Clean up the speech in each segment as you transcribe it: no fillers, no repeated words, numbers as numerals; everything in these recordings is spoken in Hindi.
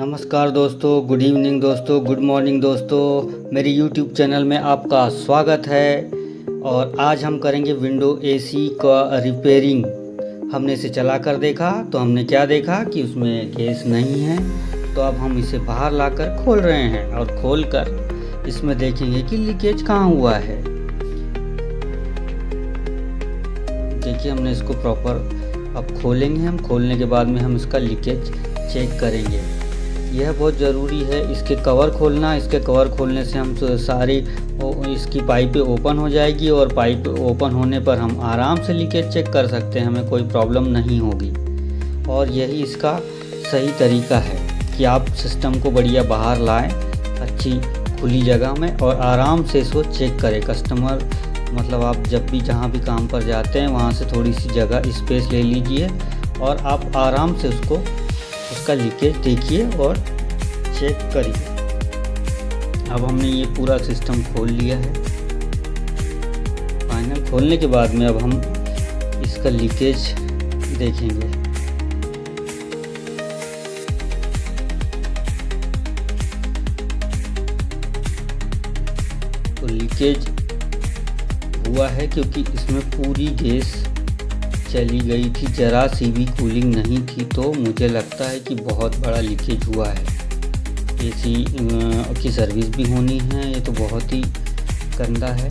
नमस्कार दोस्तों, गुड इवनिंग दोस्तों, गुड मॉर्निंग दोस्तों। मेरे यूट्यूब चैनल में आपका स्वागत है। और आज हम करेंगे विंडो एसी का रिपेयरिंग। हमने इसे चला कर देखा तो हमने क्या देखा कि उसमें गैस नहीं है। तो अब हम इसे बाहर लाकर खोल रहे हैं और खोलकर इसमें देखेंगे कि लीकेज कहाँ हुआ है। देखिए, हमने इसको प्रॉपर अब खोलेंगे। हम खोलने के बाद में हम इसका लीकेज चेक करेंगे। यह बहुत ज़रूरी है इसके कवर खोलना। इसके कवर खोलने से हम सारी इसकी पाइपें ओपन हो जाएगी और पाइप ओपन होने पर हम आराम से लीकेज चेक कर सकते हैं, हमें कोई प्रॉब्लम नहीं होगी। और यही इसका सही तरीका है कि आप सिस्टम को बढ़िया बाहर लाएं अच्छी खुली जगह में और आराम से इसको चेक करें। कस्टमर मतलब आप जब भी जहाँ भी काम पर जाते हैं वहाँ से थोड़ी सी जगह स्पेस ले लीजिए और आप आराम से उसका लीकेज देखिए और चेक करिए। अब हमने ये पूरा सिस्टम खोल लिया है। फाइनल खोलने के बाद में अब हम इसका लीकेज देखेंगे। तो लीकेज हुआ है क्योंकि इसमें पूरी गैस चली गई थी, ज़रा सी भी कूलिंग नहीं थी। तो मुझे लगता है कि बहुत बड़ा लीकेज हुआ है। एसी की सर्विस भी होनी है। ये तो बहुत ही गंदा है,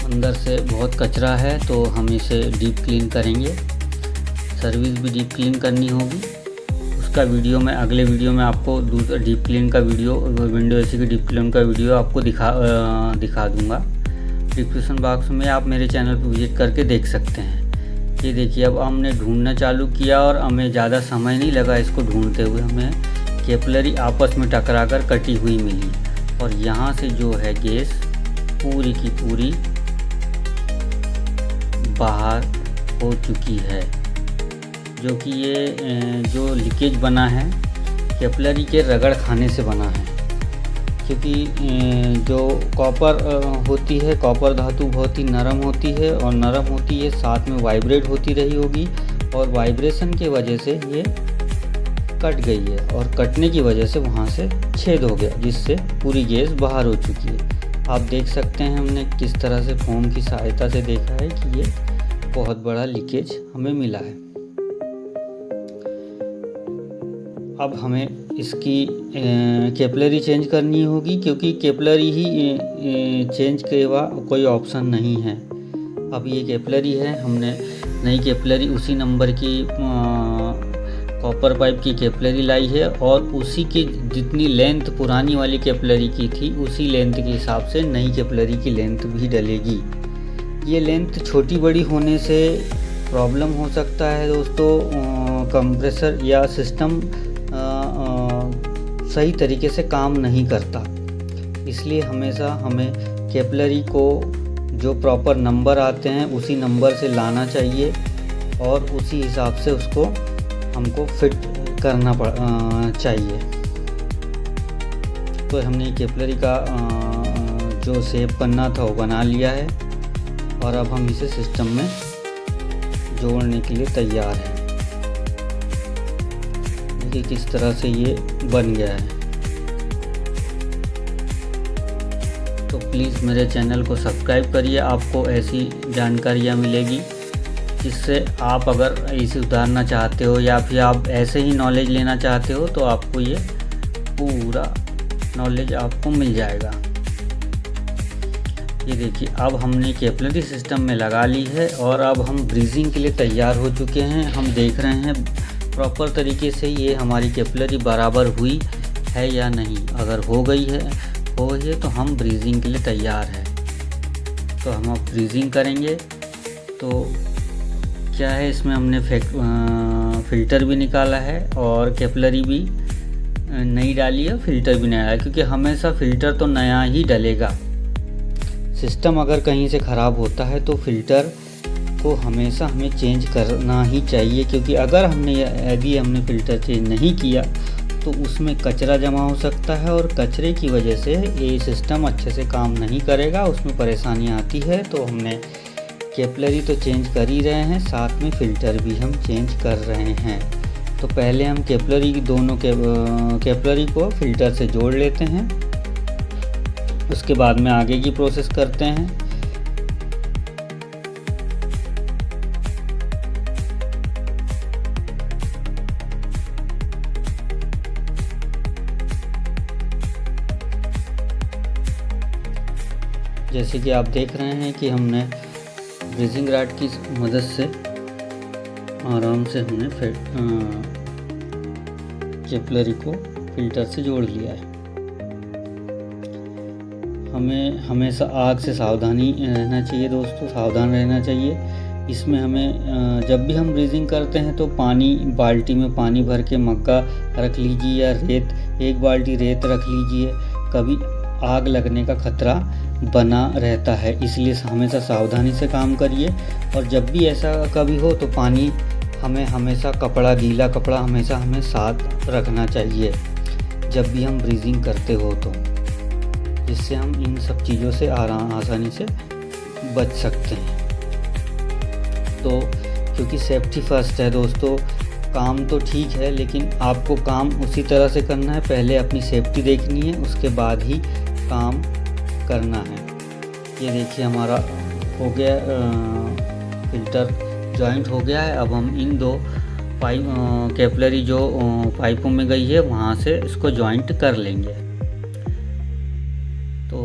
अंदर से बहुत कचरा है। तो हम इसे डीप क्लीन करेंगे। सर्विस भी डीप क्लीन करनी होगी। उसका वीडियो मैं अगले वीडियो में आपको डीप क्लीन का वीडियो, विंडो एसी की डीप क्लीन का वीडियो आपको दिखा दूँगा। डिस्क्रिप्शन बॉक्स में आप मेरे चैनल पर विजिट करके देख सकते हैं। ये देखिए, अब हमने ढूंढना चालू किया और हमें ज़्यादा समय नहीं लगा इसको ढूंढते हुए। हमें कैपिलरी आपस में टकराकर कटी हुई मिली और यहाँ से जो है गैस पूरी की पूरी बाहर हो चुकी है। जो कि ये जो लीकेज बना है कैपिलरी के रगड़ खाने से बना है। क्योंकि जो कॉपर होती है, कॉपर धातु बहुत ही नरम होती है और नरम होती है, साथ में वाइब्रेट होती रही होगी और वाइब्रेशन की वजह से ये कट गई है और कटने की वजह से वहाँ से छेद हो गया, जिससे पूरी गैस बाहर हो चुकी है। आप देख सकते हैं हमने किस तरह से फोम की सहायता से देखा है कि ये बहुत बड़ा लीकेज हमें मिला है। अब हमें इसकी कैपिलरी चेंज करनी होगी क्योंकि कैपिलरी ही चेंज के कोई ऑप्शन नहीं है। अब ये कैपिलरी है, हमने नई कैपिलरी उसी नंबर की कॉपर पाइप की कैपिलरी लाई है और उसी की जितनी लेंथ पुरानी वाली कैपिलरी की थी उसी लेंथ के हिसाब से नई कैपिलरी की लेंथ भी डलेगी। ये लेंथ छोटी बड़ी होने से प्रॉब्लम हो सकता है दोस्तों। कंप्रेसर या सिस्टम सही तरीके से काम नहीं करता। इसलिए हमेशा हमें कैपिलरी को जो प्रॉपर नंबर आते हैं उसी नंबर से लाना चाहिए और उसी हिसाब से उसको हमको फिट करना चाहिए। तो हमने कैपिलरी का जो शेप बनना था वो बना लिया है और अब हम इसे सिस्टम में जोड़ने के लिए तैयार हैं। कि किस तरह से ये बन गया है। तो प्लीज़ मेरे चैनल को सब्सक्राइब करिए, आपको ऐसी जानकारियाँ मिलेगी जिससे आप अगर इसे उतारना चाहते हो या फिर आप ऐसे ही नॉलेज लेना चाहते हो तो आपको ये पूरा नॉलेज आपको मिल जाएगा। ये देखिए, अब हमने कैपिलरी सिस्टम में लगा ली है और अब हम ब्रीजिंग के लिए तैयार हो चुके हैं। हम देख रहे हैं प्रॉपर तरीके से ये हमारी कैपिलरी बराबर हुई है या नहीं। अगर हो गई है तो हम ब्रीजिंग के लिए तैयार हैं। तो हम अब ब्रीजिंग करेंगे। तो क्या है, इसमें हमने फ़िल्टर भी निकाला है और कैपिलरी भी नई डाली है, फ़िल्टर भी नया है। क्योंकि हमेशा फ़िल्टर तो नया ही डलेगा। सिस्टम अगर कहीं से ख़राब होता है तो फ़िल्टर को हमेशा हमें चेंज करना ही चाहिए। क्योंकि अगर यदि हमने फ़िल्टर चेंज नहीं किया तो उसमें कचरा जमा हो सकता है और कचरे की वजह से ये सिस्टम अच्छे से काम नहीं करेगा, उसमें परेशानी आती है। तो हमने कैपिलरी तो चेंज कर ही रहे हैं, साथ में फ़िल्टर भी हम चेंज कर रहे हैं। तो पहले हम कैपिलरी की दोनों कैपिलरी को फ़िल्टर से जोड़ लेते हैं, उसके बाद में आगे की प्रोसेस करते हैं। जैसे कि आप देख रहे हैं कि हमने ब्रीजिंग रॉड की मदद से आराम से हमने कैपिलरी को फ़िल्टर से जोड़ लिया है। हमें हमेशा आग से सावधानी रहना चाहिए दोस्तों, सावधान रहना चाहिए। इसमें हमें जब भी हम ब्रीजिंग करते हैं तो पानी, बाल्टी में पानी भर के मग्गा रख लीजिए या रेत, 1 बाल्टी रेत रख लीजिए। कभी आग लगने का खतरा बना रहता है, इसलिए हमेशा सावधानी से काम करिए। और जब भी ऐसा कभी हो तो पानी हमें हमेशा गीला कपड़ा हमेशा हमें साथ रखना चाहिए जब भी हम ब्रीजिंग करते हो, तो जिससे हम इन सब चीज़ों से आसानी से बच सकते हैं। तो क्योंकि सेफ्टी फर्स्ट है दोस्तों, काम तो ठीक है लेकिन आपको काम उसी तरह से करना है। पहले अपनी सेफ्टी देखनी है, उसके बाद ही काम करना है। ये देखिए हमारा हो गया, फ़िल्टर जॉइंट हो गया है। अब हम इन 2 कैपिलरी जो पाइपों में गई है वहाँ से इसको जॉइंट कर लेंगे। तो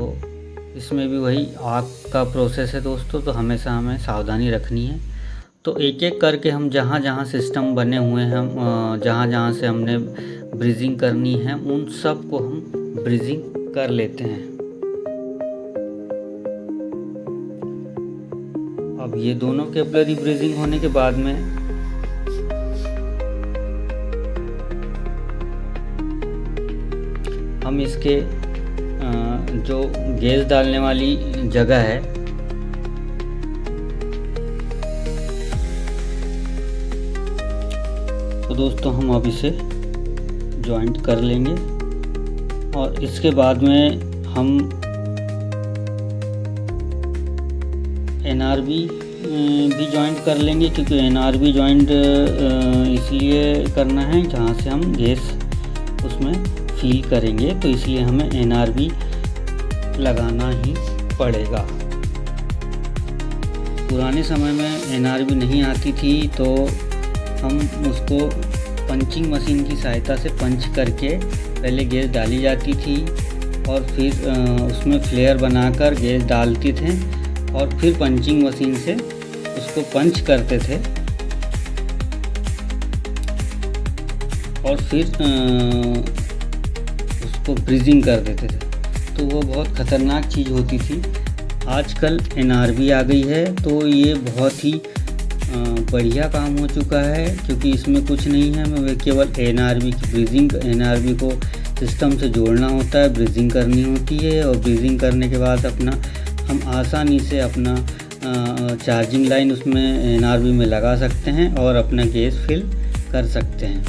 इसमें भी वही आग का प्रोसेस है दोस्तों, तो हमेशा हमें सावधानी रखनी है। तो एक एक करके हम जहाँ जहाँ सिस्टम बने हुए हैं, हम जहाँ जहाँ से हमने ब्रीजिंग करनी है उन सब को हम ब्रीजिंग कर लेते हैं। अब ये दोनों कैपिलरी ब्रीजिंग होने के बाद में हम इसके जो गैस डालने वाली जगह है तो दोस्तों हम अब इसे जॉइंट कर लेंगे। और इसके बाद में हम NRB भी जॉइंट कर लेंगे, क्योंकि NRB जॉइंट इसलिए करना है जहाँ से हम गैस उसमें फील करेंगे, तो इसलिए हमें NRB लगाना ही पड़ेगा। पुराने समय में NRB नहीं आती थी तो हम उसको पंचिंग मशीन की सहायता से पंच करके पहले गैस डाली जाती थी और फिर उसमें फ्लेयर बनाकर गैस डालते थे और फिर पंचिंग मशीन से उसको पंच करते थे और फिर उसको ब्रीजिंग कर देते थे। तो वो बहुत ख़तरनाक चीज़ होती थी। आजकल NRB आ गई है तो ये बहुत ही बढ़िया काम हो चुका है, क्योंकि इसमें कुछ नहीं है, हमें केवल NRB की ब्रीजिंग, NRB को सिस्टम से जोड़ना होता है, ब्रीजिंग करनी होती है और ब्रीजिंग करने के बाद अपना हम आसानी से अपना चार्जिंग लाइन उसमें NRB में लगा सकते हैं और अपना गैस फिल कर सकते हैं।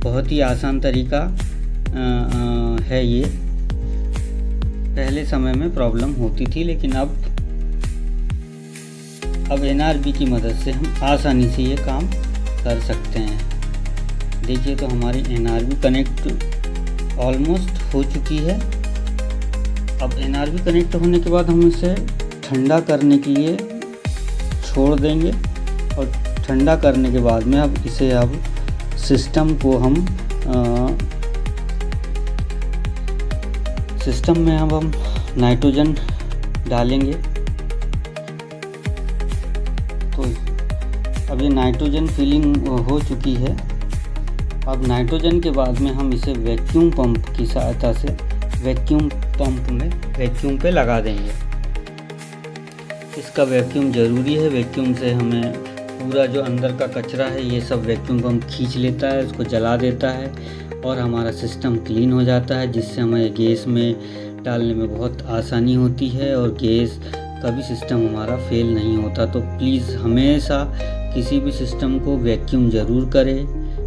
बहुत ही आसान तरीका है ये। पहले समय में प्रॉब्लम होती थी, लेकिन अब NRB की मदद से हम आसानी से ये काम कर सकते हैं। देखिए तो हमारी NRB कनेक्ट ऑलमोस्ट हो चुकी है। अब NRB कनेक्ट होने के बाद हम इसे ठंडा करने के लिए छोड़ देंगे और ठंडा करने के बाद में अब इसे सिस्टम को हम सिस्टम में अब हम नाइट्रोजन डालेंगे। तो अब ये नाइट्रोजन फिलिंग हो चुकी है। अब नाइट्रोजन के बाद में हम इसे वैक्यूम पंप की सहायता से वैक्यूम पंप में वैक्यूम पे लगा देंगे। इसका वैक्यूम ज़रूरी है। वैक्यूम से हमें पूरा जो अंदर का कचरा है ये सब वैक्यूम पंप खींच लेता है, उसको जला देता है और हमारा सिस्टम क्लीन हो जाता है, जिससे हमें गैस में डालने में बहुत आसानी होती है और गैस का भी सिस्टम हमारा फेल नहीं होता। तो प्लीज़ हमेशा किसी भी सिस्टम को वैक्यूम ज़रूर करें।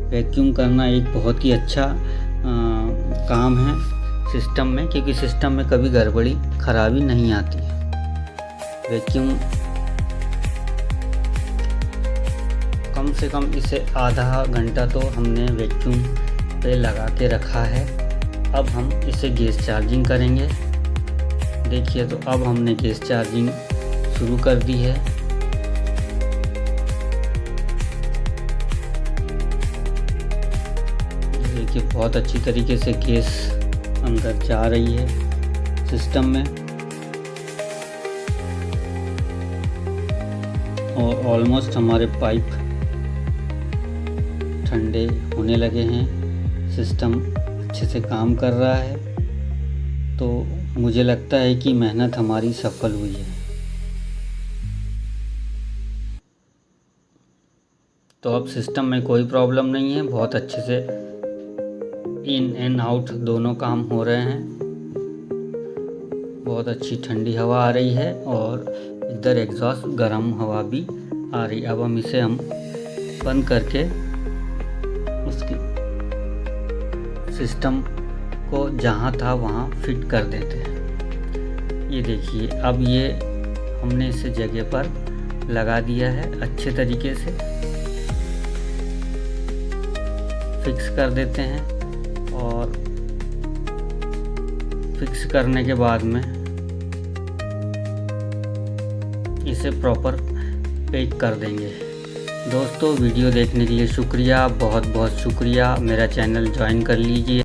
वैक्यूम करना एक बहुत ही अच्छा काम है सिस्टम में, क्योंकि सिस्टम में कभी गड़बड़ी खराबी नहीं आती है। वैक्यूम कम कम से कम इसे आधा घंटा तो हमने वैक्यूम पे लगा के रखा है। अब हम इसे गैस चार्जिंग करेंगे। देखिए, तो अब हमने गैस चार्जिंग शुरू कर दी है। देखिए, बहुत अच्छी तरीके से गैस अंदर जा रही है सिस्टम में और ऑलमोस्ट हमारे पाइप ठंडे होने लगे हैं। सिस्टम अच्छे से काम कर रहा है, तो मुझे लगता है कि मेहनत हमारी सफल हुई है। तो अब सिस्टम में कोई प्रॉब्लम नहीं है, बहुत अच्छे से इन एंड आउट दोनों काम हो रहे हैं। बहुत अच्छी ठंडी हवा आ रही है और इधर एग्जॉस्ट गर्म हवा भी आ रही। अब हम इसे बंद करके उसके सिस्टम को जहाँ था वहाँ फिट कर देते हैं। ये देखिए, अब ये हमने इसे जगह पर लगा दिया है। अच्छे तरीके से फिक्स कर देते हैं और फिक्स करने के बाद में इसे प्रॉपर पैक कर देंगे। दोस्तों, वीडियो देखने के लिए शुक्रिया, बहुत बहुत शुक्रिया। मेरा चैनल ज्वाइन कर लीजिए।